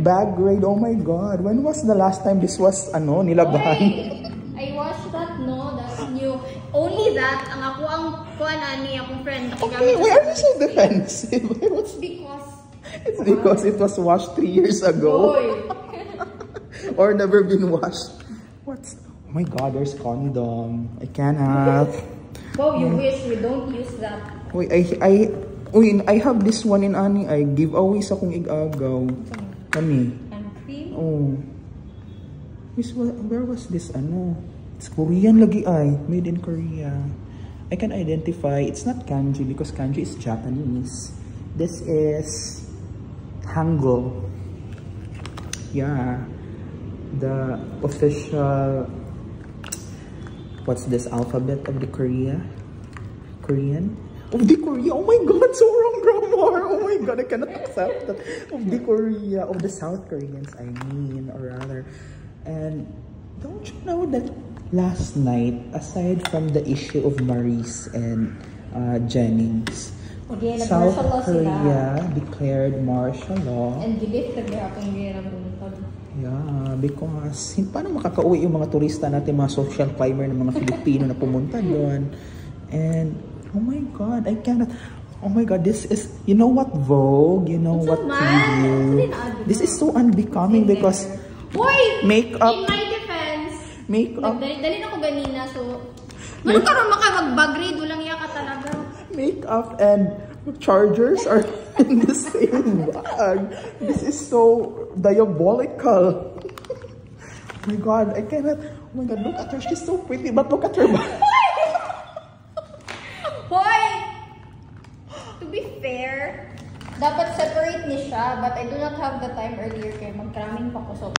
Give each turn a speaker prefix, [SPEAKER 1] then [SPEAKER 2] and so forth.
[SPEAKER 1] bag grade. Oh my God. When was the last time this was, nilabahan?
[SPEAKER 2] I watched that, no? That's new. Only that, ang ako ang kuan ani akong friend.
[SPEAKER 1] Okay, why are you so defensive? It's because it was washed 3 years ago. Or never been washed. What's... Oh my God, there's condom. I cannot.
[SPEAKER 2] Oh, you wish we don't use that.
[SPEAKER 1] Wait, I have this one in ani. I give away sa kong igagaw. Kani?
[SPEAKER 2] Cream?
[SPEAKER 1] Oh. Where was this It's Korean lagi ay. Made in Korea. I can identify. It's not kanji because kanji is Japanese. This is Hangul. Yeah. The official... What's this alphabet of the Korean? Of the Korea. Oh my God, so wrong grammar. Oh my God, I cannot accept that. Of the Korea, of the South Koreans, I mean, or rather. And don't you know that last night, aside from the issue of Maurice and Jennings, South Korea declared martial law.
[SPEAKER 2] And gilit ka akong ginagawa.
[SPEAKER 1] Yeah, because paano makakauwi yung mga turista natin, mga social climber ng mga Filipino na pumunta doon. And oh my God, I cannot. Oh my God, this is, you know what, Vogue, you know what, TV. This is so unbecoming because makeup.
[SPEAKER 2] In my defense,
[SPEAKER 1] makeup.
[SPEAKER 2] Dali na ko ganina, so ano karon mag-grade ulang iya ka talaga.
[SPEAKER 1] Makeup and chargers are in the same bag. This is so diabolical. Oh my God, I cannot. Oh my God, look at her. She's so pretty, but look at her bag.
[SPEAKER 2] Hoy! To be fair, dapat separate ni siya, but I do not have the time earlier kaya magkaraming pa ko. So